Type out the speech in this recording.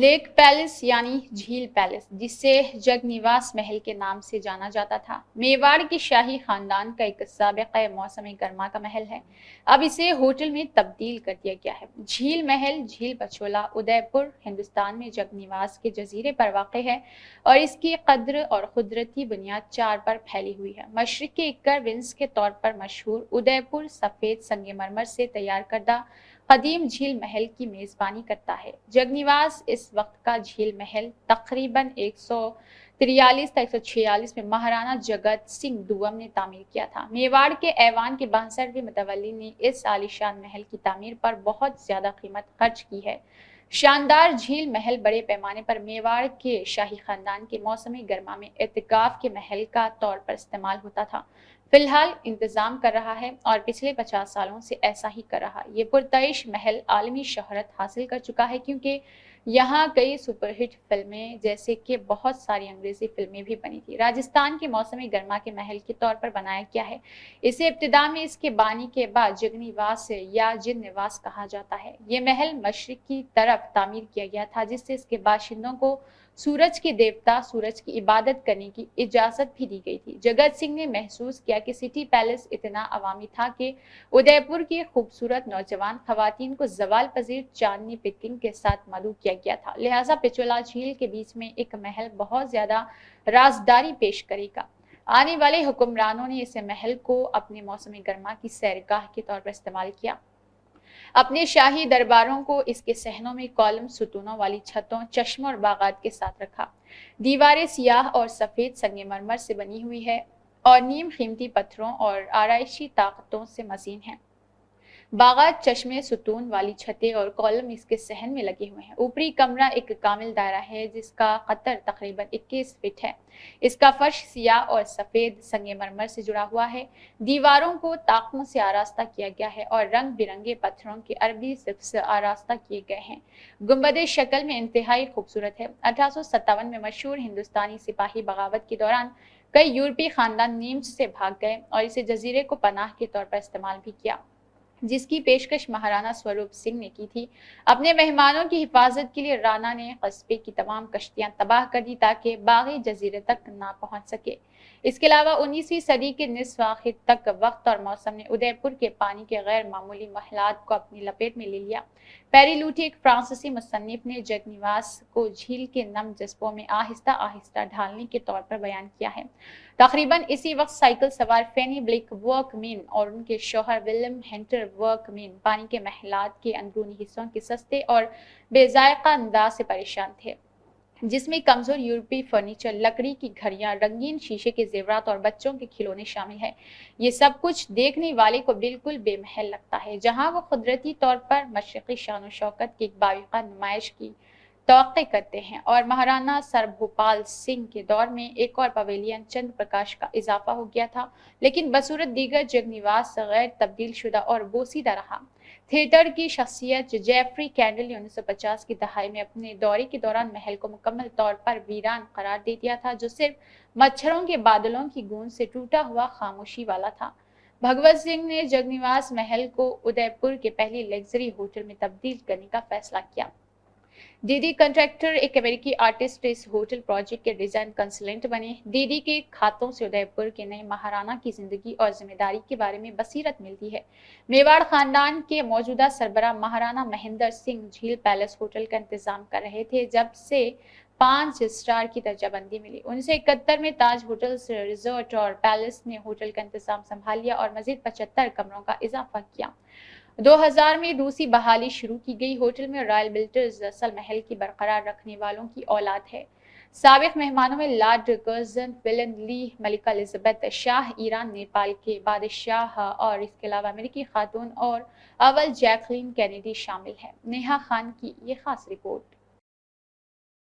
Leak palace یعنی جھیل palace, جسے جگ نواس محل کے نام سے جانا جاتا تھا، میواڑ کے شاہی خاندان کا ایک سابقہ موسم گرما کا محل ہے۔ اب اسے ہوٹل میں تبدیل کر دیا گیا ہے۔ جھیل محل جھیل پچولا، ادے پور، ہندوستان میں جگ نواس کے جزیرے پر واقع ہے اور اس کی قدر اور قدرتی بنیاد 4 پر پھیلی ہوئی ہے۔ مشرق کے ایکر ونس کے طور پر مشہور ادے پور سفید سنگ مرمر سے تیار کردہ قدیم جھیل محل کی میزبانی کرتا ہے۔ جگ نواس اس وقت کا جھیل محل تقریباً 143 تا 146 میں مہارانا جگت سنگھ دوم نے تعمیر کیا تھا۔ میواڑ کے ایوان کے 62ویں متولی نے اس عالیشان محل کی تعمیر پر بہت زیادہ قیمت خرچ کی ہے۔ شاندار جھیل محل بڑے پیمانے پر میواڑ کے شاہی خاندان کے موسم گرما میں اعتکاف کے محل کا طور پر استعمال ہوتا تھا۔ فی الحال انتظام کر رہا ہے اور پچھلے 50 سالوں سے ایسا ہی کر رہا ہے۔ یہ پرتعیش محل عالمی شہرت حاصل کر چکا ہے کیونکہ یہاں کئی سپر ہٹ فلمیں جیسے کہ بہت ساری انگریزی فلمیں بھی بنی تھی۔ راجستھان کے موسم گرما کے محل کے طور پر بنایا گیا ہے۔ اسے ابتدا میں اس کے بانی کے بعد جگ نواس یا جن نواس کہا جاتا ہے۔ یہ محل مشرق کی طرف تعمیر کیا گیا تھا جس سے اس کے باشندوں کو سورج کے دیوتا سورج کی عبادت کرنے کی اجازت بھی دی گئی تھی۔ جگت سنگھ نے محسوس کیا کہ سٹی پیلس اتنا عوامی تھا کہ ادے پور کی خوبصورت نوجوان خواتین کو زوال پذیر چاندنی پکنگ کے ساتھ مدعو کیا گیا تھا، لہٰذا پچولا جھیل کے بیچ میں ایک محل بہت زیادہ رازداری پیش کرے گا۔ آنے والے حکمرانوں نے اس محل کو اپنے موسم گرما کی سیرگاہ کے طور پر استعمال کیا۔ اپنے شاہی درباروں کو اس کے صحنوں میں کالم ستونوں والی چھتوں، چشموں اور باغات کے ساتھ رکھا۔ دیواریں سیاہ اور سفید سنگ مرمر سے بنی ہوئی ہے اور نیم قیمتی پتھروں اور آرائشی طاقتوں سے مزین ہیں۔ باغات، چشمے، ستون والی چھتیں اور کالم اس کے صحن میں لگے ہوئے ہیں۔ اوپری کمرہ ایک کامل دائرہ ہے جس کا قطر تقریباً 21 فٹ ہے۔ اس کا فرش سیاہ اور سفید سنگ مرمر سے جڑا ہوا ہے۔ دیواروں کو طاقوں سے آراستہ کیا گیا ہے اور رنگ برنگے پتھروں کے عربی صف سے آراستہ کیے گئے ہیں۔ گنبد شکل میں انتہائی خوبصورت ہے۔ 1857 میں مشہور ہندوستانی سپاہی بغاوت کے دوران کئی یورپی خاندان نیمچ سے بھاگ گئے اور اسے جزیرے کو پناہ کے طور پر استعمال بھی کیا، جس کی پیشکش مہارانا سوروپ سنگھ نے کی تھی۔ اپنے مہمانوں کی حفاظت کے لیے رانا نے قصبے کی تمام کشتیاں تباہ کر دی تاکہ باغی جزیرے تک نہ پہنچ سکے۔ اس کے علاوہ 19ویں صدی کے نصف آخر تک وقت اور موسم نے ادے پور کے پانی کے غیر معمولی محلات کو اپنی لپیٹ میں لے لیا۔ پیری لوٹھی، ایک فرانسیسی مصنف، نے جگ نواس کو جھیل کے نم جزبوں میں آہستہ آہستہ ڈھالنے کے طور پر بیان کیا ہے۔ تقریباً اسی وقت سائیکل سوار فینی بلیک ورک مین اور ان کے شوہر ولیم ہنٹر ورک مین پانی کے محلات کے اندرونی حصوں کے سستے اور بے ذائقہ انداز سے پریشان تھے، جس میں کمزور یورپی فرنیچر، لکڑی کی گھڑیاں، رنگین شیشے کے زیورات اور بچوں کے کھلونے شامل ہیں۔ یہ سب کچھ دیکھنے والے کو بالکل بے محل لگتا ہے، جہاں وہ قدرتی طور پر مشرقی شان و شوکت کی ایک باوقار نمائش کی توقع کرتے ہیں۔ اور مہارانا سربھوپال سنگھ کے دور میں ایک اور پویلین چندر پرکاش کا اضافہ ہو گیا تھا، لیکن بصورت دیگر جگ نواس غیر تبدیل شدہ اور بوسیدہ رہا۔ تھیٹر کی شخصیت جیفری کینڈل نے 1950 کی دہائی میں اپنے دورے کے دوران محل کو مکمل طور پر ویران قرار دے دیا تھا، جو صرف مچھروں کے بادلوں کی گونج سے ٹوٹا ہوا خاموشی والا تھا۔ بھگوت سنگھ نے جگ نواس محل کو ادے پور کے پہلے لگژری ہوٹل میں تبدیل کرنے کا فیصلہ کیا۔ ڈی کنٹریکٹر، ایک امریکی آرٹسٹ، اس ہوٹل پروجیکٹ کے ڈیزائن کنسلٹنٹ بنے۔ ڈی کے کھاتوں سے ادے پور کے نئے مہارانا کی زندگی اور ذمہ داری کے بارے میں بصیرت ملتی ہے۔ میواڑ خاندان کے موجودہ سربراہ مہارانا مہندر سنگھ جھیل پیلس ہوٹل کا انتظام کر رہے تھے جب سے 5 اسٹار کی درجہ بندی ملی۔ 1971 میں تاج ہوٹلز ریزورٹ اور پیلس نے ہوٹل کا انتظام سنبھال لیا اور مزید 75 کمروں کا اضافہ کیا۔ 2000 میں روسی بحالی شروع کی گئی۔ ہوٹل میں رائل بلڈرز اصل محل کی برقرار رکھنے والوں کی اولاد ہے۔ سابق مہمانوں میں لارڈ کرزن ولن لی، ملکہ الزبیتھ، شاہ ایران نیپال کے بادشاہ اور اس کے علاوہ امریکی خاتون اور اول جیکلین کینیڈی شامل ہیں۔ نیہا خان کی یہ خاص رپورٹ۔